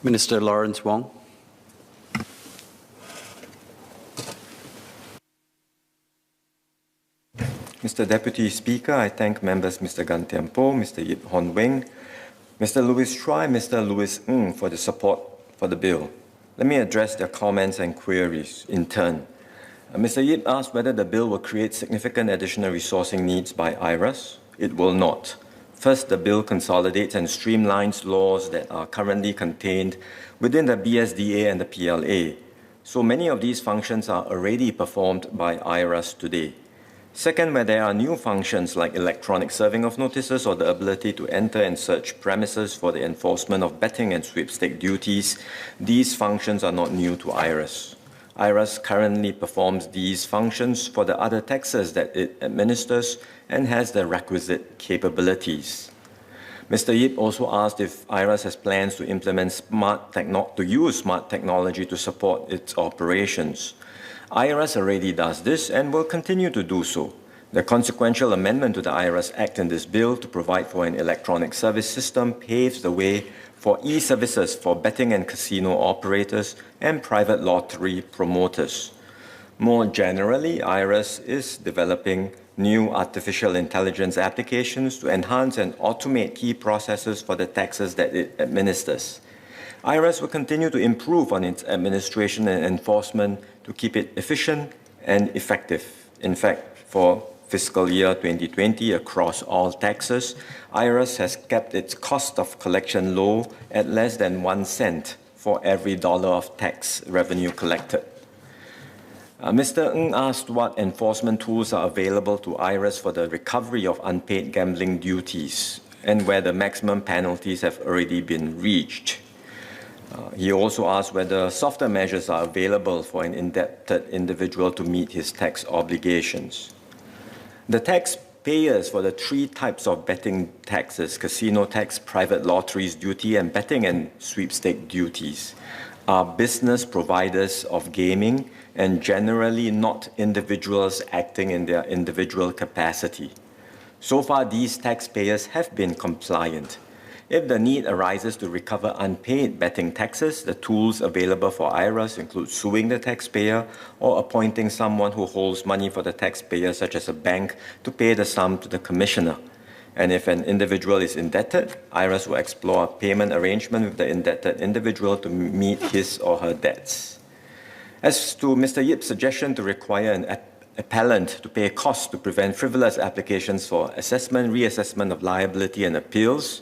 Minister Lawrence Wong. Mr. Deputy Speaker, I thank members Mr. Gan Thiam Poh, Mr. Yip Hon Wing, Mr. Louis Chua, and Mr. Louis Ng for the support for the bill. Let me address their comments and queries in turn. Mr. Yip asked whether the bill will create significant additional resourcing needs by IRAS. It will not. First, the bill consolidates and streamlines laws that are currently contained within the BSDA and the PLA. So many of these functions are already performed by IRAS today. Second, where there are new functions like electronic serving of notices or the ability to enter and search premises for the enforcement of betting and sweepstake duties, these functions are not new to IRAS. IRAS currently performs these functions for the other taxes that it administers and has the requisite capabilities. Mr. Yip also asked if IRAS has plans to implement use smart technology to support its operations. IRAS already does this and will continue to do so. The consequential amendment to the IRAS Act in this bill to provide for an electronic service system paves the way for e-services for betting and casino operators and private lottery promoters. More generally, IRAS is developing new artificial intelligence applications to enhance and automate key processes for the taxes that it administers. IRAS will continue to improve on its administration and enforcement to keep it efficient and effective. In fact, for fiscal year 2020, across all taxes, IRAS has kept its cost of collection low at less than 1 cent for every dollar of tax revenue collected. Mr. Ng asked what enforcement tools are available to IRAS for the recovery of unpaid gambling duties and where the maximum penalties have already been reached. He also asked whether softer measures are available for an indebted individual to meet his tax obligations. The taxpayers for the 3 types of betting taxes, casino tax, private lotteries duty, and betting and sweepstake duties, are business providers of gaming and generally not individuals acting in their individual capacity. So far, these taxpayers have been compliant. If the need arises to recover unpaid betting taxes, the tools available for IRAS include suing the taxpayer or appointing someone who holds money for the taxpayer, such as a bank, to pay the sum to the commissioner. And if an individual is indebted, IRAS will explore a payment arrangement with the indebted individual to meet his or her debts. As to Mr. Yip's suggestion to require an appellant to pay costs to prevent frivolous applications for assessment, reassessment of liability and appeals,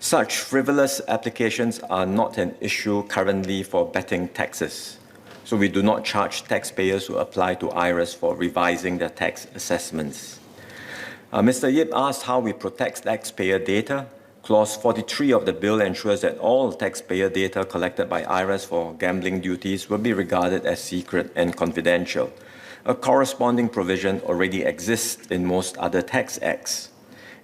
such frivolous applications are not an issue currently for betting taxes. So we do not charge taxpayers who apply to IRAS for revising their tax assessments. Mr. Yip asked how we protect taxpayer data. Clause 43 of the bill ensures that all taxpayer data collected by IRAS for gambling duties will be regarded as secret and confidential. A corresponding provision already exists in most other tax acts.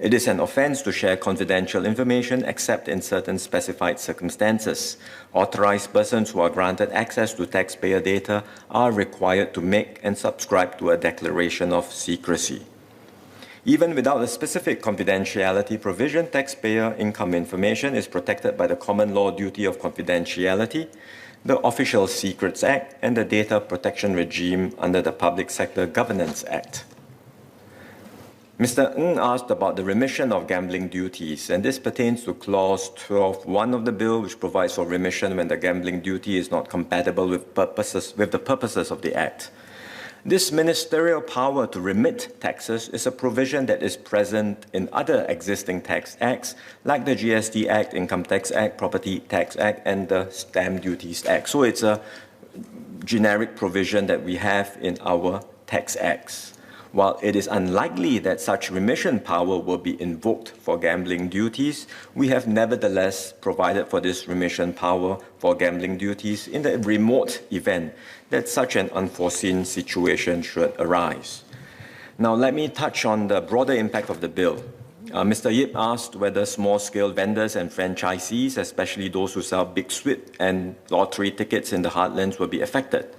It is an offense to share confidential information except in certain specified circumstances. Authorized persons who are granted access to taxpayer data are required to make and subscribe to a declaration of secrecy. Even without a specific confidentiality provision, taxpayer income information is protected by the common law duty of confidentiality, the Official Secrets Act, and the Data Protection Regime under the Public Sector Governance Act. Mr. Ng asked about the remission of gambling duties, and this pertains to Clause 12.1 of the bill, which provides for remission when the gambling duty is not compatible with the purposes of the Act. This ministerial power to remit taxes is a provision that is present in other existing tax acts, like the GST Act, Income Tax Act, Property Tax Act, and the Stamp Duties Act. So it's a generic provision that we have in our tax acts. While it is unlikely that such remission power will be invoked for gambling duties, we have nevertheless provided for this remission power for gambling duties in the remote event that such an unforeseen situation should arise. Now, let me touch on the broader impact of the bill. Mr. Yip asked whether small-scale vendors and franchisees, especially those who sell big sweep and lottery tickets in the heartlands, will be affected.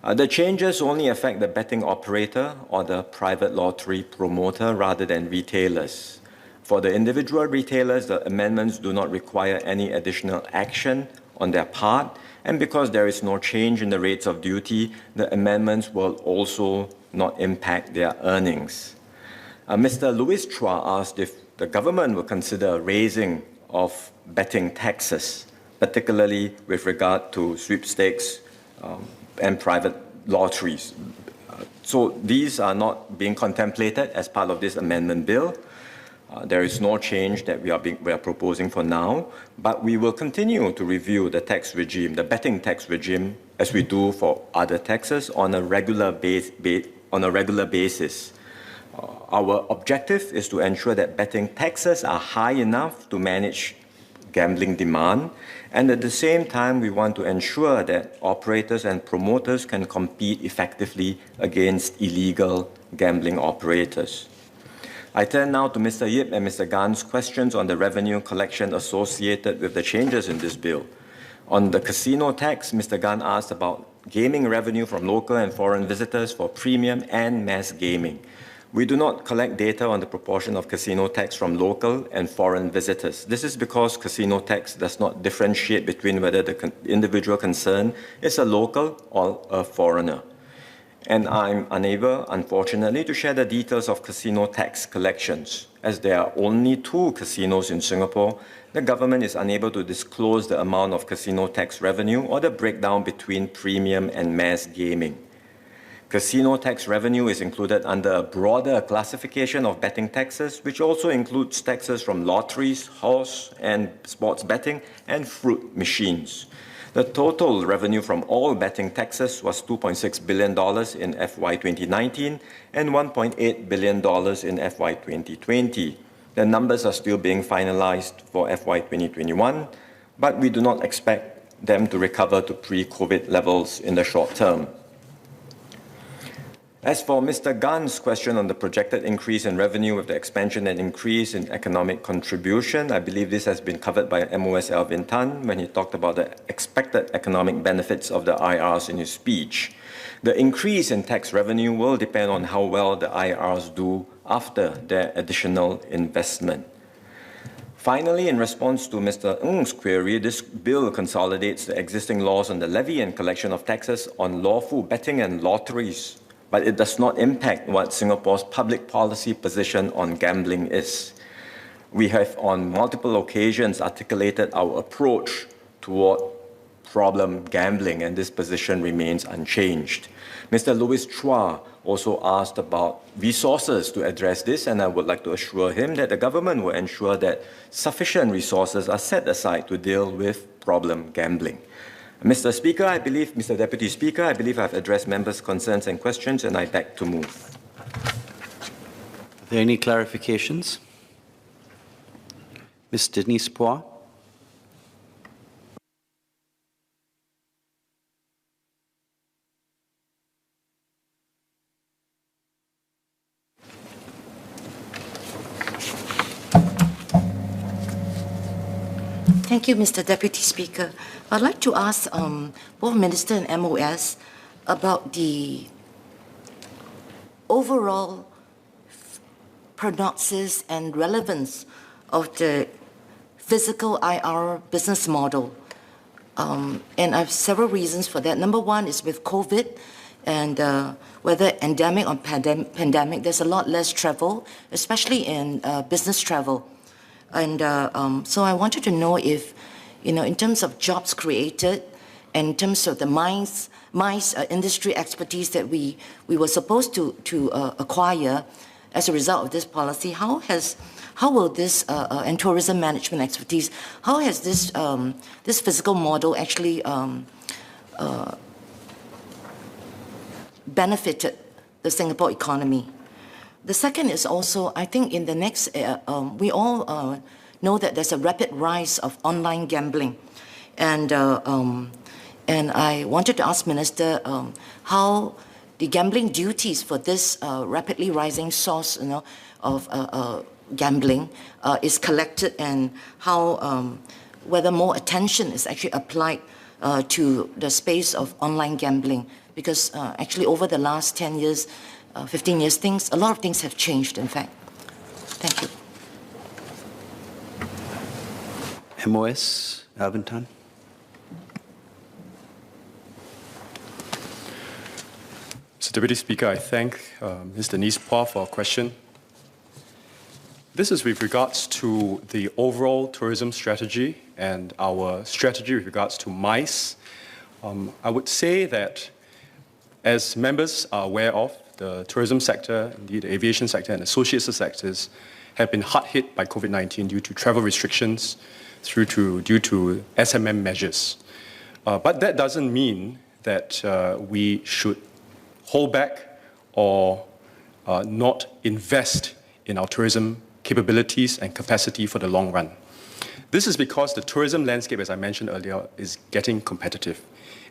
The changes only affect the betting operator or the private lottery promoter rather than retailers. For the individual retailers, the amendments do not require any additional action on their part, and because there is no change in the rates of duty, the amendments will also not impact their earnings. Mr. Louis Chua asked if the government will consider raising of betting taxes, particularly with regard to sweepstakes and private lotteries. So these are not being contemplated as part of this amendment bill. There is no change that we are proposing for now, but we will continue to review the tax regime, the betting tax regime, as we do for other taxes on a regular basis. Our objective is to ensure that betting taxes are high enough to manage gambling demand, and at the same time, we want to ensure that operators and promoters can compete effectively against illegal gambling operators. I turn now to Mr. Yip and Mr. Gan's questions on the revenue collection associated with the changes in this bill. On the casino tax, Mr. Gan asked about gaming revenue from local and foreign visitors for premium and mass gaming. We do not collect data on the proportion of casino tax from local and foreign visitors. This is because casino tax does not differentiate between whether the individual concerned is a local or a foreigner. And I'm unable, unfortunately, to share the details of casino tax collections. As there are only 2 casinos in Singapore, the government is unable to disclose the amount of casino tax revenue or the breakdown between premium and mass gaming. Casino tax revenue is included under a broader classification of betting taxes, which also includes taxes from lotteries, horse and sports betting, and fruit machines. The total revenue from all betting taxes was $2.6 billion in FY 2019 and $1.8 billion in FY 2020. The numbers are still being finalized for FY 2021, but we do not expect them to recover to pre-COVID levels in the short term. As for Mr. Gan's question on the projected increase in revenue with the expansion and increase in economic contribution, I believe this has been covered by MOS Alvin Tan when he talked about the expected economic benefits of the IRs in his speech. The increase in tax revenue will depend on how well the IRs do after their additional investment. Finally, in response to Mr. Ng's query, this bill consolidates the existing laws on the levy and collection of taxes on lawful betting and lotteries, but it does not impact what Singapore's public policy position on gambling is. We have on multiple occasions articulated our approach toward problem gambling, and this position remains unchanged. Mr. Louis Chua also asked about resources to address this, and I would like to assure him that the government will ensure that sufficient resources are set aside to deal with problem gambling. Mr. Speaker, Mr. Deputy Speaker, I believe I've addressed members' concerns and questions, and I beg to move. Are there any clarifications? Ms. Denise Phua. Thank you, Mr. Deputy Speaker. I'd like to ask both Minister and MOS about the overall prognosis and relevance of the physical IR business model. And I have several reasons for that. Number one is with COVID, and whether endemic or pandemic, there's a lot less travel, especially in business travel. And so I wanted to know if, in terms of jobs created, and in terms of the MICE industry expertise that we were supposed to acquire as a result of this policy, how will this and tourism management expertise, how has this this physical model actually benefited the Singapore economy? The second is also, I think in the next, we all know that there's a rapid rise of online gambling. And I wanted to ask Minister how the gambling duties for this rapidly rising source of gambling is collected, and how, whether more attention is actually applied to the space of online gambling. Because actually over the last 10 years, 15 years, a lot of things have changed, in fact. Thank you. MOS, Alvin Tan. Mr. Deputy Speaker, I thank Ms. Denise Pua for a question. This is with regards to the overall tourism strategy and our strategy with regards to MICE. I would say that, as members are aware of, the tourism sector, indeed the aviation sector and associated sectors have been hard hit by COVID-19 due to travel restrictions due to SMM measures. But that doesn't mean that we should hold back or not invest in our tourism capabilities and capacity for the long run. This is because the tourism landscape, as I mentioned earlier, is getting competitive.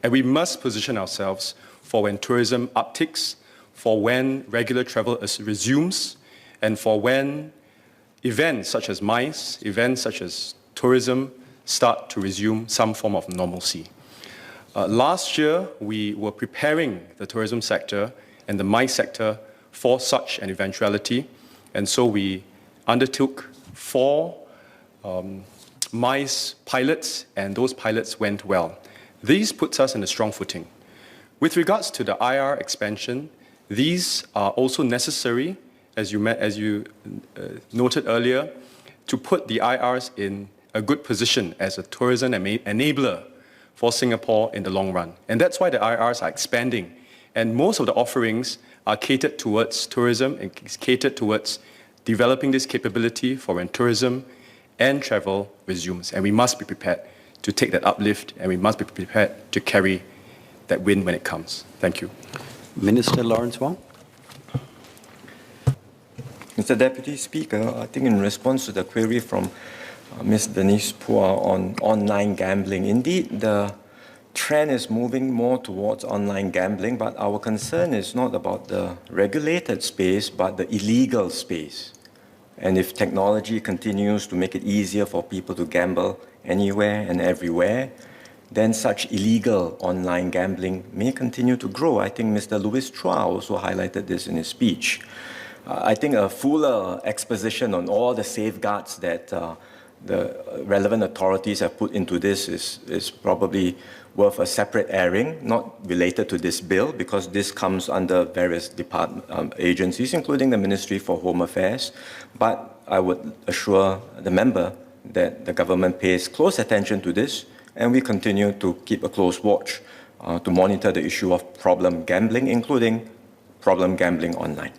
And we must position ourselves for when tourism upticks, for when regular travel resumes, and for when events such as MICE, events such as tourism start to resume some form of normalcy. Last year, we were preparing the tourism sector and the MICE sector for such an eventuality, and so we undertook 4 MICE pilots, and those pilots went well. These puts us in a strong footing. With regards to the IR expansion, these are also necessary, as you noted earlier, to put the IRs in a good position as a tourism enabler for Singapore in the long run. And that's why the IRs are expanding. And most of the offerings are catered towards tourism and catered towards developing this capability for when tourism and travel resumes. And we must be prepared to take that uplift, and we must be prepared to carry that win when it comes. Thank you. Minister Lawrence Wong. Mr. Deputy Speaker, I think in response to the query from Ms. Denise Pua on online gambling, indeed the trend is moving more towards online gambling, but our concern is not about the regulated space, but the illegal space. And if technology continues to make it easier for people to gamble anywhere and everywhere, then such illegal online gambling may continue to grow. I think Mr. Louis Chua also highlighted this in his speech. I think a fuller exposition on all the safeguards that the relevant authorities have put into this is probably worth a separate airing, not related to this bill, because this comes under various agencies, including the Ministry for Home Affairs. But I would assure the member that the government pays close attention to this, and we continue to keep a close watch to monitor the issue of problem gambling, including problem gambling online.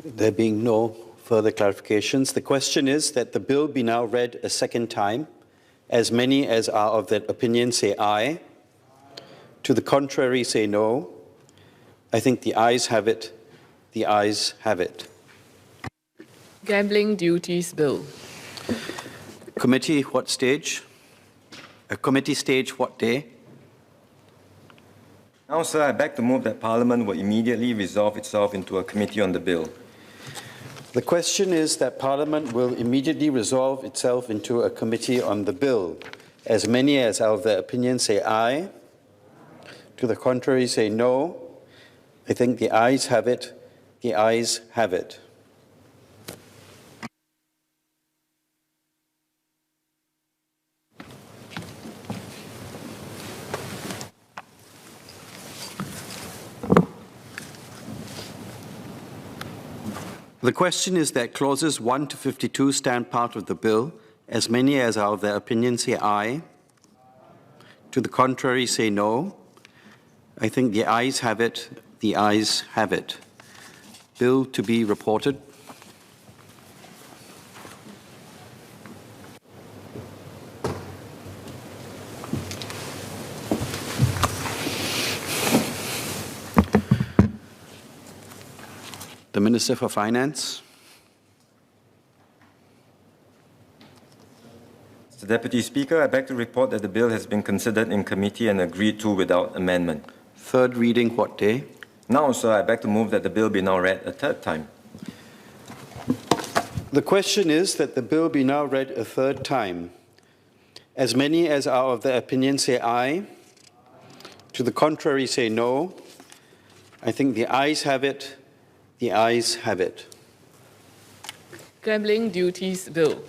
There being no further clarifications, the question is that the bill be now read a second time. As many as are of that opinion say aye. To the contrary say no. I think the ayes have it. The ayes have it. Gambling Duties Bill. Committee, what stage? A committee stage, what day? Now, sir, I beg to move that Parliament will immediately resolve itself into a committee on the bill. The question is that Parliament will immediately resolve itself into a committee on the bill. As many as are of their opinion say aye. To the contrary say no. I think the ayes have it. The ayes have it. The question is that clauses 1 to 52 stand part of the bill. As many as are of their opinion say aye. To the contrary say no. I think the ayes have it. The ayes have it. Bill to be reported. The Minister for Finance. Mr. Deputy Speaker, I beg to report that the bill has been considered in committee and agreed to without amendment. Third reading, what day? Now, sir, I beg to move that the bill be now read a third time. The question is that the bill be now read a third time. As many as are of the opinion say aye. To the contrary say no. I think the ayes have it. The ayes have it. Gambling Duties Bill.